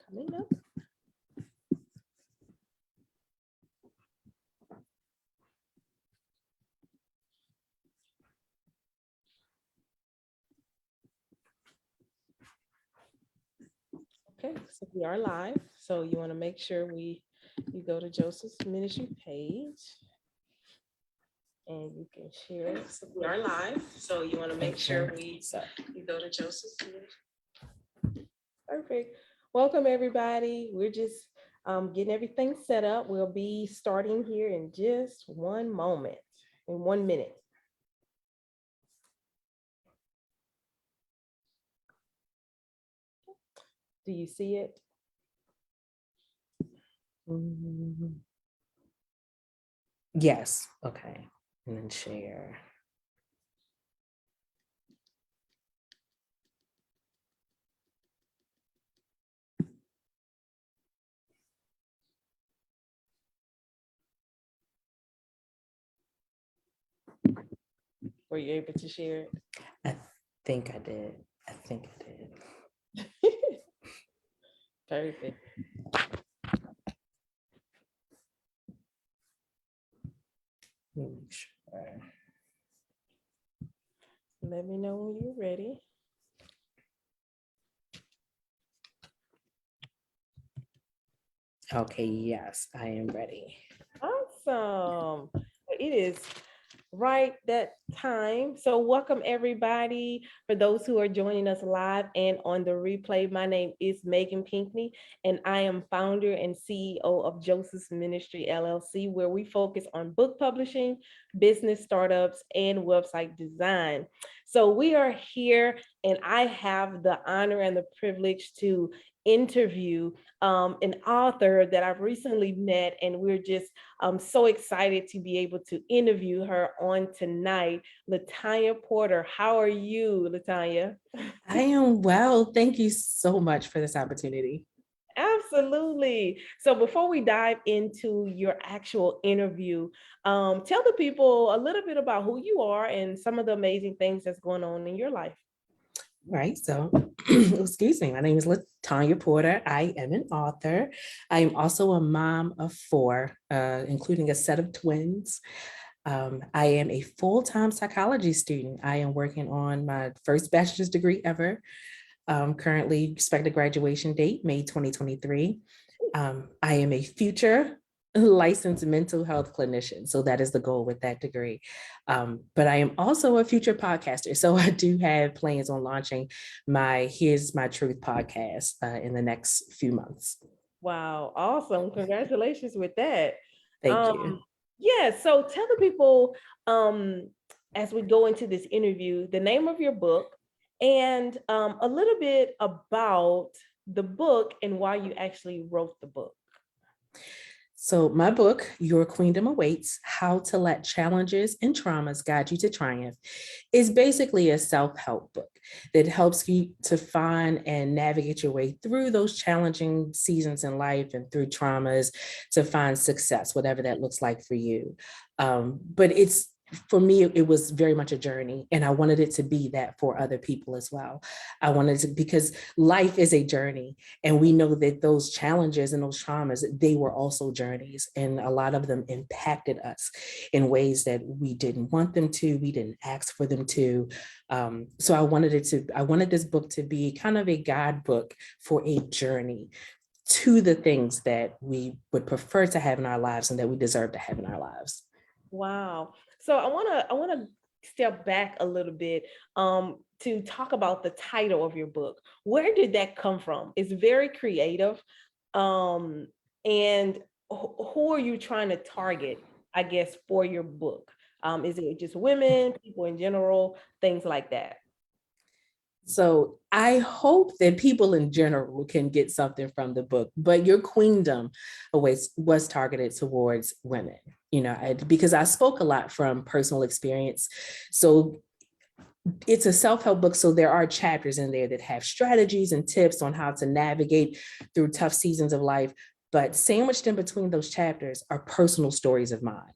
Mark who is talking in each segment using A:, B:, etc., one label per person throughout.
A: coming up. Okay, so we are live. So you want to make sure you go to Joseph's ministry page and you can share it. So we are live. So you want to make sure you go to Joseph's ministry. Perfect. Welcome everybody. We're just getting everything set up. We'll be starting here in just one moment, in 1 minute. Do you see it?
B: Yes. Okay. And then share.
A: Were you able to share it?
B: I think I did.
A: Perfect.
B: Make sure.
A: Let me know when you're ready.
B: Okay, yes, I am ready.
A: Awesome. It is right that time. So welcome everybody. For those who are joining us live and on the replay, my name is Megan Pinckney and I am founder and CEO of Joseph's Ministry LLC, where we focus on book publishing, business startups, and website design. So we are here and I have the honor and the privilege to interview an author that I've recently met, and we're just so excited to be able to interview her on tonight. LaTonya Porter, how are you, LaTonya?
B: I am well. Thank you so much for this opportunity.
A: Absolutely. So before we dive into your actual interview, tell the people a little bit about who you are and some of the amazing things that's going on in your life.
B: Right. So, excuse me. My name is LaTonya Porter. I am an author. I am also a mom of 4, including a set of twins. I am a full-time psychology student. I am working on my first bachelor's degree ever. Currently expected graduation date, May 2023. I am a future licensed mental health clinician. So that is the goal with that degree. But I am also a future podcaster. So I do have plans on launching my Here's My Truth podcast in the next few months.
A: Wow, awesome. Congratulations with that.
B: Thank you.
A: Yeah, so tell the people as we go into this interview, the name of your book and a little bit about the book and why you actually wrote the book.
B: So my book, Your Queendom Awaits, How to Let Challenges and Traumas Guide You to Triumph, is basically a self-help book that helps you to find and navigate your way through those challenging seasons in life and through traumas to find success, whatever that looks like for you. But for me, it was very much a journey, and I wanted it to be that for other people as well. I wanted to, because life is a journey, and we know that those challenges and those traumas, they were also journeys, and a lot of them impacted us in ways that we didn't want them to, we didn't ask for them to. So I wanted this book to be kind of a guidebook for a journey to the things that we would prefer to have in our lives and that we deserve to have in our lives.
A: Wow. So I want to step back a little bit to talk about the title of your book. Where did that come from? It's very creative. And who are you trying to target, I guess, for your book? Is it just women, people in general, things like that?
B: So I hope that people in general can get something from the book, but Your Queendom Awaits was targeted towards women, because I spoke a lot from personal experience. So it's a self-help book. So there are chapters in there that have strategies and tips on how to navigate through tough seasons of life. But sandwiched in between those chapters are personal stories of mine.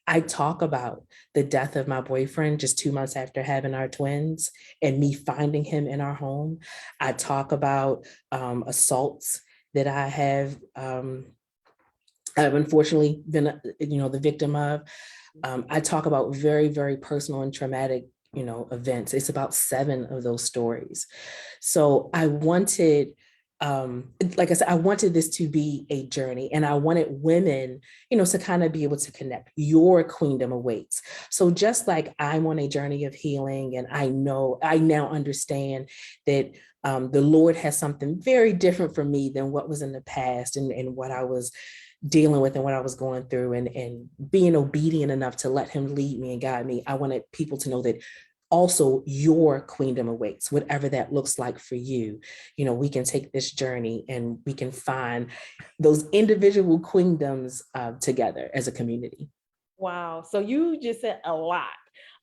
B: I talk about the death of my boyfriend just 2 months after having our twins and me finding him in our home. I talk about assaults that I've unfortunately been, the victim of. I talk about very, very personal and traumatic, events. It's about 7 of those stories. So I wanted, like I said, I wanted this to be a journey, and I wanted women, to kind of be able to connect. Your queendom awaits. So just like I'm on a journey of healing, and I now understand that the Lord has something very different for me than what was in the past, and what I was dealing with and what I was going through, and being obedient enough to let him lead me and guide me. I wanted people to know that also your queendom awaits, whatever that looks like for you. We can take this journey and we can find those individual queendoms together as a community.
A: Wow. So you just said a lot.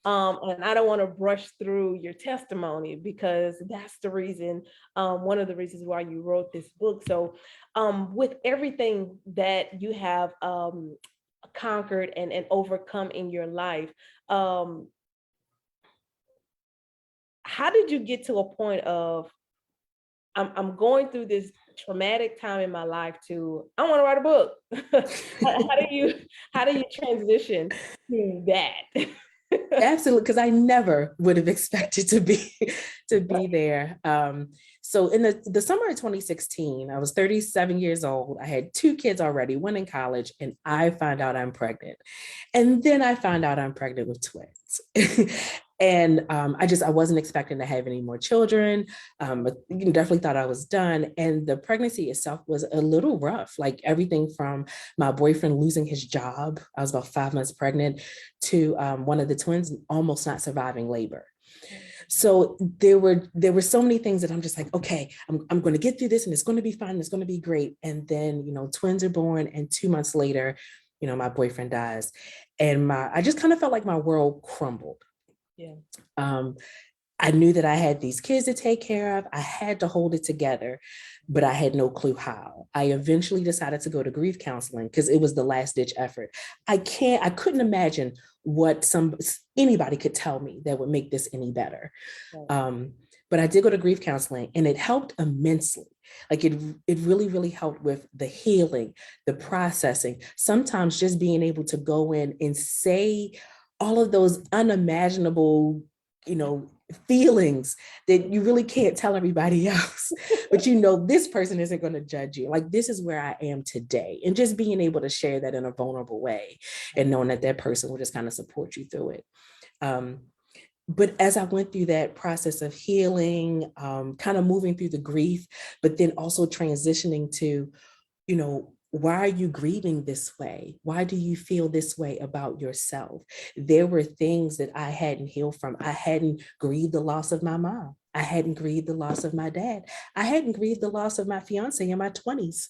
A: And I don't want to brush through your testimony because that's the reason, one of the reasons why you wrote this book. So with everything that you have conquered and overcome in your life, um, how did you get to a point of I'm going through this traumatic time in my life to I want to write a book? How do you transition to that?
B: Absolutely, because I never would have expected to be to be there. So in the summer of 2016, I was 37 years old. I had 2 kids already, one in college, and I find out I'm pregnant. And then I found out I'm pregnant with twins. And I wasn't expecting to have any more children. But definitely thought I was done. And the pregnancy itself was a little rough, like everything from my boyfriend losing his job. I was about 5 months pregnant, to one of the twins almost not surviving labor. So there were so many things that I'm just like, okay, I'm going to get through this, and it's going to be fine. It's going to be great. And then, twins are born, and 2 months later, my boyfriend dies, and I just kind of felt like my world crumbled.
A: Yeah.
B: Um, I knew that I had these kids to take care of. I had to hold it together, but I had no clue how. I eventually decided to go to grief counseling because it was the last ditch effort. I couldn't imagine what anybody could tell me that would make this any better.
A: Right.
B: But I did go to grief counseling, and it helped immensely. Like it really, really helped with the healing, the processing. Sometimes just being able to go in and say all of those unimaginable, feelings that you really can't tell everybody else, but this person isn't going to judge you. Like, this is where I am today, and just being able to share that in a vulnerable way, and knowing that that person will just kind of support you through it. But as I went through that process of healing, kind of moving through the grief, but then also transitioning to, why are you grieving this way? Why do you feel this way about yourself? There were things that I hadn't healed from. I hadn't grieved the loss of my mom. I hadn't grieved the loss of my dad. I hadn't grieved the loss of my fiance in my 20s.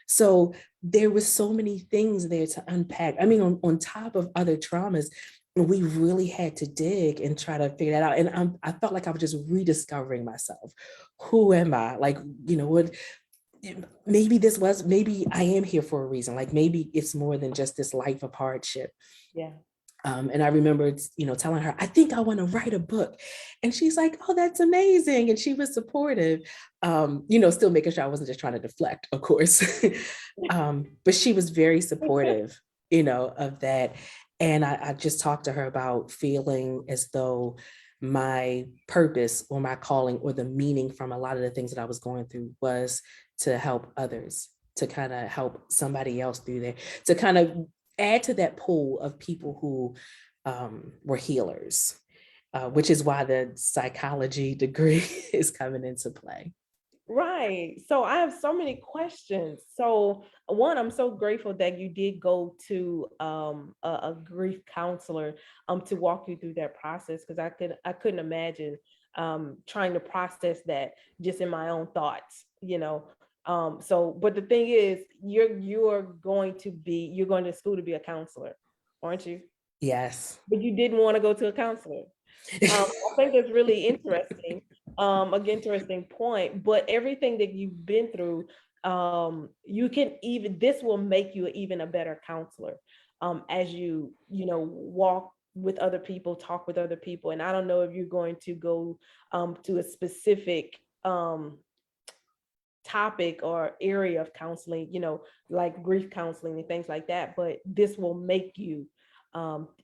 B: So there were so many things there to unpack. I mean, on top of other traumas, we really had to dig and try to figure that out. And I felt like I was just rediscovering myself. Who am I? Like, what, maybe I am here for a reason. Like, maybe it's more than just this life of hardship.
A: Yeah.
B: And I remember, telling her, I think I want to write a book. And she's like, oh, that's amazing. And she was supportive, still making sure I wasn't just trying to deflect, of course. But she was very supportive, of that. And I just talked to her about feeling as though my purpose or my calling or the meaning from a lot of the things that I was going through was to help others, to kind of help somebody else through there, to kind of add to that pool of people who were healers, which is why the psychology degree is coming into play.
A: Right. So I have so many questions. So one, I'm so grateful that you did go to a grief counselor to walk you through that process, because I couldn't imagine trying to process that just in my own thoughts, So but the thing is, you're going to school to be a counselor, aren't you?
B: Yes.
A: But you didn't want to go to a counselor. I think it's really interesting, an interesting point, but everything that you've been through, you can even, this will make you even a better counselor, as walk with other people, talk with other people. And I don't know if you're going to go to a specific topic or area of counseling, like grief counseling and things like that, but this will make you,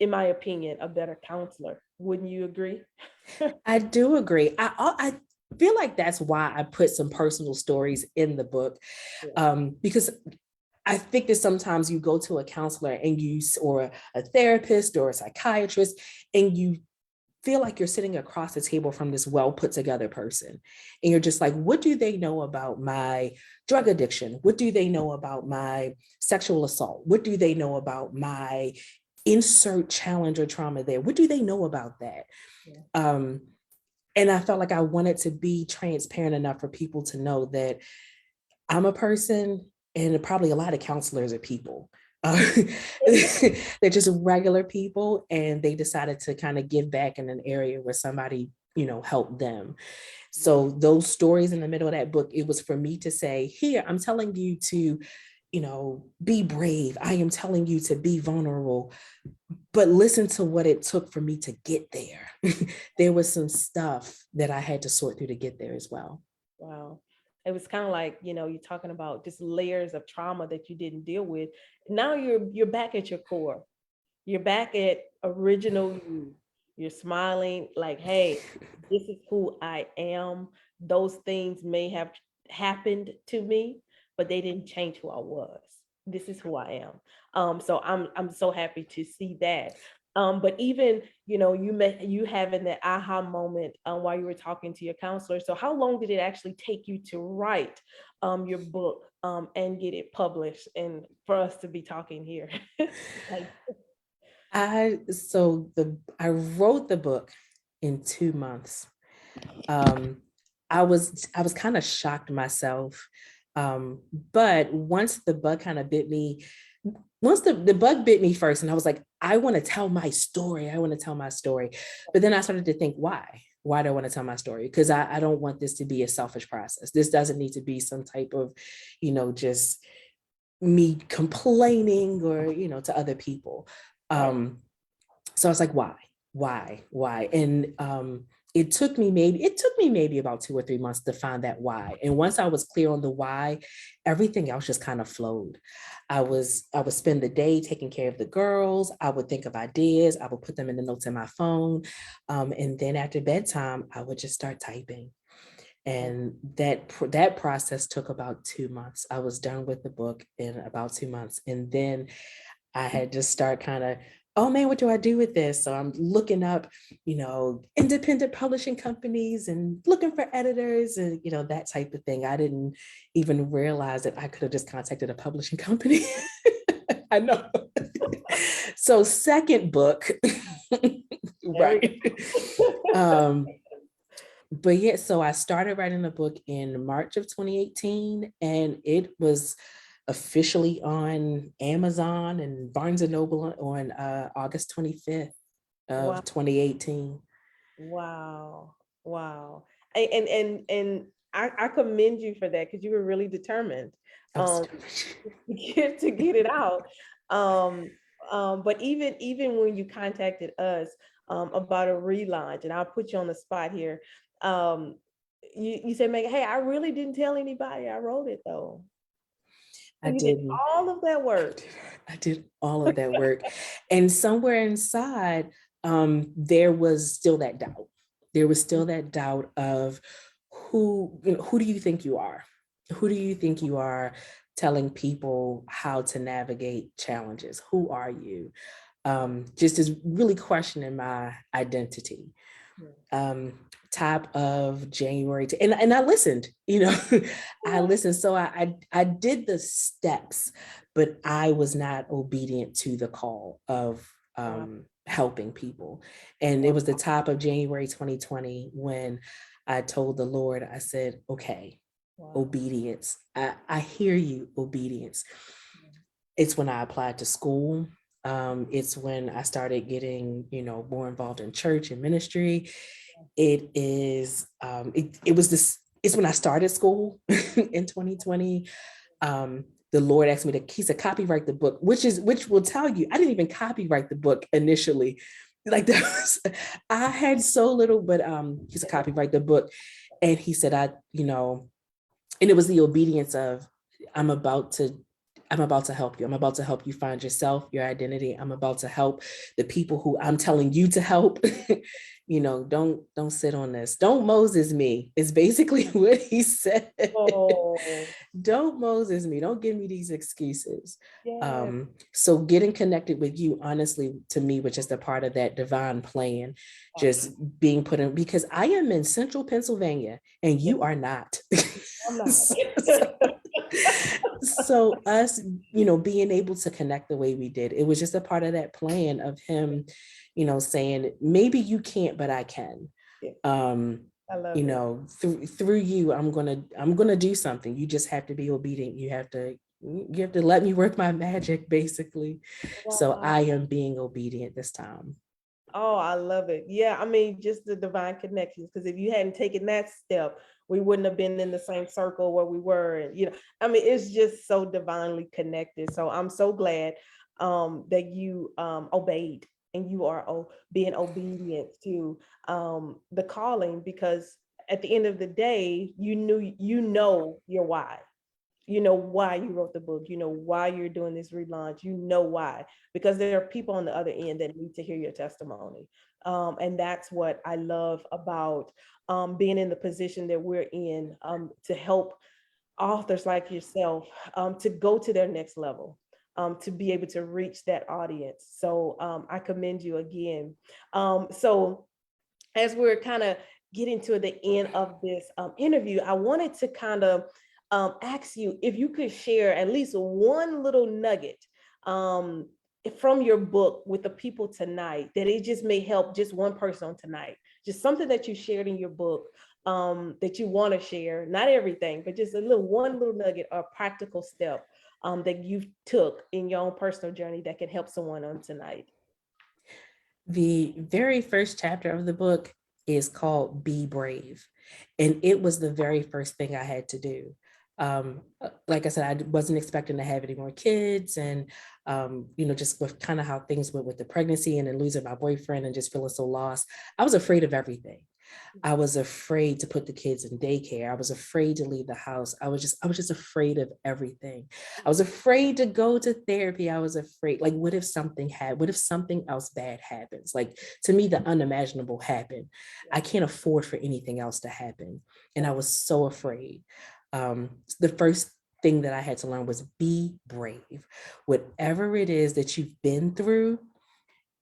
A: in my opinion, a better counselor. Wouldn't you agree?
B: I do agree. I feel like that's why I put some personal stories in the book,
A: Yeah.
B: because I think that sometimes you go to a counselor and or a therapist or a psychiatrist, and you feel like you're sitting across the table from this well put together person. And you're just like, what do they know about my drug addiction? What do they know about my sexual assault? What do they know about my insert challenge or trauma there? What do they know about that?
A: Yeah.
B: And I felt like I wanted to be transparent enough for people to know that I'm a person, and probably a lot of counselors are people. They're just regular people, and they decided to kind of give back in an area where somebody, helped them. So those stories in the middle of that book, it was for me to say, here, I'm telling you to, be brave. I am telling you to be vulnerable, but listen to what it took for me to get there. There was some stuff that I had to sort through to get there as well.
A: Wow. It was kind of like, you're talking about just layers of trauma that you didn't deal with. Now you're back at your core. You're back at original you. You're smiling like, hey, this is who I am. Those things may have happened to me, but they didn't change who I was. This is who I am. So I'm so happy to see that. But even, you having that aha moment while you were talking to your counselor. So how long did it actually take you to write your book and get it published and for us to be talking here? Like,
B: I wrote the book in 2 months. I was kind of shocked myself. But once the bug kind of bit me, once the bug bit me first, and I was like, I want to tell my story. I want to tell my story. But then I started to think, why? Why do I want to tell my story? Because I don't want this to be a selfish process. This doesn't need to be some type of, just me complaining or, to other people.
A: right.
B: So I was like, why? And it took me maybe about 2 or 3 months to find that why. And once I was clear on the why, everything else just kind of flowed. I would spend the day taking care of the girls. I would think of ideas. I would put them in the notes in my phone. And then after bedtime, I would just start typing. And that process took about 2 months. I was done with the book in about 2 months. And then I had to start kind of, oh man, what do I do with this? So I'm looking up, independent publishing companies and looking for editors and, that type of thing. I didn't even realize that I could have just contacted a publishing company. I know. So second book, right. But yeah, so I started writing the book in March of 2018, and it was officially on Amazon and Barnes and Noble on August 25th
A: Wow.
B: of 2018.
A: Wow. Wow. And I commend you for that because you were really determined um to get it out. Um but even when you contacted us about a relaunch, and I'll put you on the spot here. Um you said, Megan, hey, I really didn't tell anybody I wrote it though.
B: I
A: You did
B: did.
A: all of that work.
B: I did all of that work. And somewhere inside, there was still that doubt. There was still that doubt of who do you think you are? Who do you think you are telling people how to navigate challenges? Who are you? Just is really questioning my identity. Um, top of January and I listened, I listened. So I did the steps, but I was not obedient to the call of
A: Wow.
B: helping people. And it was the top of January 2020 when I told the Lord, I said, okay,
A: Wow.
B: obedience. I hear you, obedience. It's when I applied to school. It's when I started getting, more involved in church and ministry. It is, it was this, it's when I started school in 2020. The Lord asked me he said, copyright the book, which will tell you, I didn't even copyright the book initially. Like that was, I had so little, but he said, copyright the book. And he said, And it was the obedience of, I'm about to help you. I'm about to help you find yourself, your identity. I'm about to help the people who I'm telling you to help. Don't sit on this. Don't Moses me is basically what he said.
A: Oh,
B: Don't Moses me. Don't give me these excuses.
A: yes.
B: So getting connected with you, honestly, to me, was just a part of that divine plan, just being put in, because I am in central Pennsylvania and
A: Yeah,
B: you are not.
A: I'm not.
B: So us, being able to connect the way we did, it was just a part of that plan of him, saying, maybe you can't, but I can.
A: Yeah,
B: um
A: I love it.
B: through you, I'm gonna do something. You just have to be obedient. You have to let me work my magic, basically. So
A: Wow.
B: I am being obedient this time.
A: Oh, I love it. Yeah, I mean, just the divine connections. Because if you hadn't taken that step, we wouldn't have been in the same circle where we were. And I mean, it's just so divinely connected. So I'm so glad that you obeyed and you are being obedient to the calling, because at the end of the day, you know your why. You know why you wrote the book. You know why you're doing this relaunch. You know why, because there are people on the other end that need to hear your testimony. And that's what I love about being in the position that we're in, to help authors like yourself to go to their next level, to be able to reach that audience. So I commend you again. So as we're kind of getting to the end of this interview, I wanted to kind of ask you if you could share at least one little nugget um, from your book with the people tonight, that it just may help just one person on tonight. Just something that you shared in your book that you want to share, not everything, but just one little nugget or practical step that you took in your own personal journey that can help someone on tonight.
B: The very first chapter of the book is called Be Brave. And it was the very first thing I had to do. Like I said, I wasn't expecting to have any more kids. And, just with kind of how things went with the pregnancy and then losing my boyfriend and just feeling so lost, I was afraid of everything. I was afraid to put the kids in daycare. I was afraid to leave the house. I was just afraid of everything. I was afraid to go to therapy. I was afraid, like, what if something else bad happens? Like, to me, the unimaginable happened. I can't afford for anything else to happen. And I was so afraid. The first thing that I had to learn was be brave. Whatever it is that you've been through,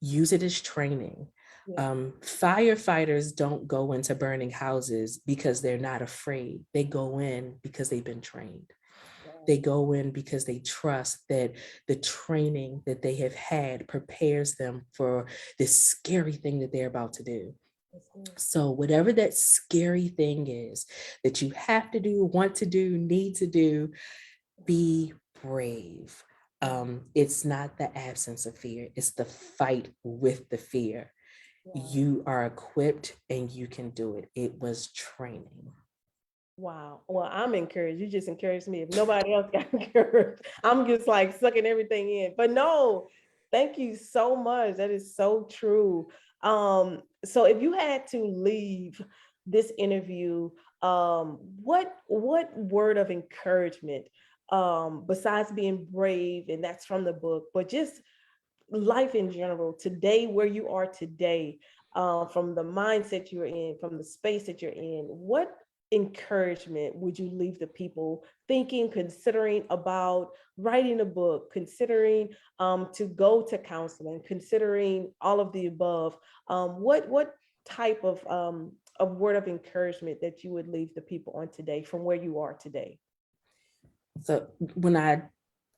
B: use it as training.
A: Yeah.
B: Firefighters don't go into burning houses because they're not afraid. They go in because they've been trained. They go in because they trust that the training that they have had prepares them for this scary thing that they're about to do. So whatever that scary thing is that you have to do, want to do, need to do, be brave. It's not the absence of fear, it's the fight with the fear.
A: Wow.
B: You are equipped and you can do it. It was training.
A: Wow. Well, I'm encouraged. You just encouraged me. If nobody else got encouraged, I'm just like sucking everything in. But no, thank you so much. That is so true. So if you had to leave this interview, what word of encouragement, besides being brave, and that's from the book, but just life in general, today, where you are today, from the mindset you're in, from the space that you're in, what encouragement would you leave the people thinking, considering about writing a book, considering to go to counseling, considering all of the above? What type of word of encouragement that you would leave the people on today from where you are today?
B: So when I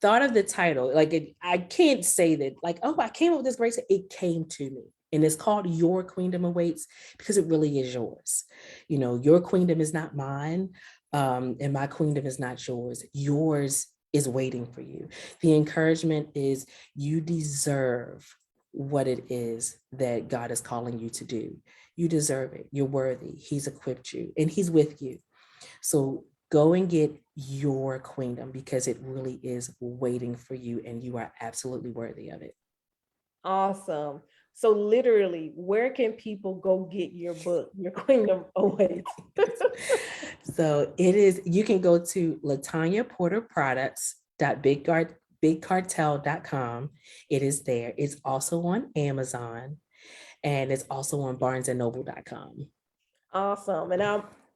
B: thought of the title, like, I can't say that, like, oh, I came up with this great, it came to me. And it's called Your Queendom Awaits because it really is yours. Your queendom is not mine, and my queendom is not yours. Yours is waiting for you. The encouragement is you deserve what it is that God is calling you to do. You deserve it. You're worthy. He's equipped you and he's with you. So go and get your queendom because it really is waiting for you and you are absolutely worthy of it.
A: Awesome. So literally, where can people go get your book, your Queendom Awaits?
B: So you can go to LaTonya Porter Products.bigcartel.com. It is there. It's also on Amazon, and it's also on barnesandnoble.com.
A: Awesome.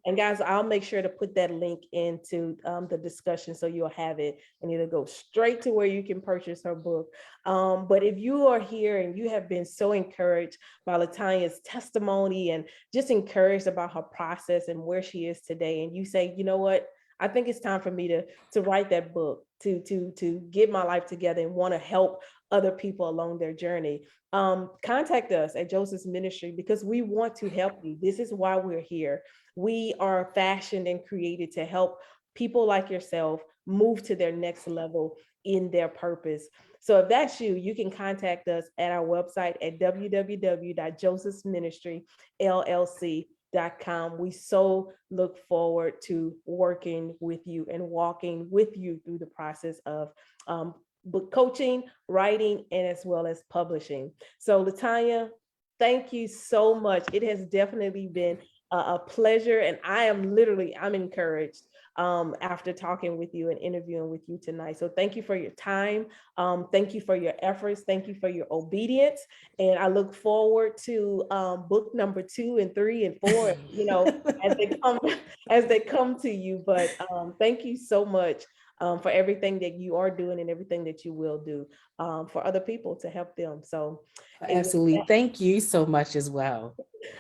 A: And guys, I'll make sure to put that link into the discussion so you'll have it and it'll go straight to where you can purchase her book. But if you are here and you have been so encouraged by LaTonya's testimony and just encouraged about her process and where she is today, and you say, you know what, I think it's time for me to write that book, to get my life together and want to help other people along their journey, contact us at Joseph's Ministry because we want to help you. This is why we're here. We are fashioned and created to help people like yourself move to their next level in their purpose. So if that's you, you can contact us at our website at www.josephsministryllc.com. We so look forward to working with you and walking with you through the process of book coaching, writing, and as well as publishing. So LaTonya, thank you so much. It has definitely been a pleasure, and I'm encouraged after talking with you and interviewing with you tonight. So thank you for your time. Thank you for your efforts. Thank you for your obedience. And I look forward to book number 2 and 3 and 4, as they come to you. But thank you so much for everything that you are doing and everything that you will do for other people to help them. So
B: Absolutely. Thank you so much as well.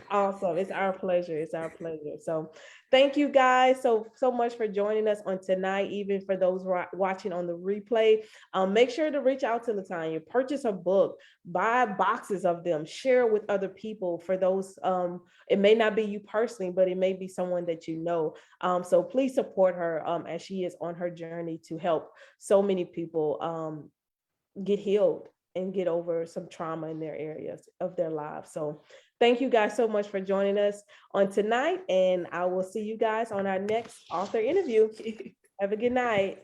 A: awesome. It's our pleasure. It's our pleasure. So thank you guys so much for joining us on tonight, even for those watching on the replay. Make sure to reach out to LaTonya, purchase her book, buy boxes of them, share with other people. For those, it may not be you personally, but it may be someone that you know. So please support her as she is on her journey to help so many people get healed and get over some trauma in their areas of their lives. So thank you guys so much for joining us on tonight, and I will see you guys on our next author interview. Have a good night.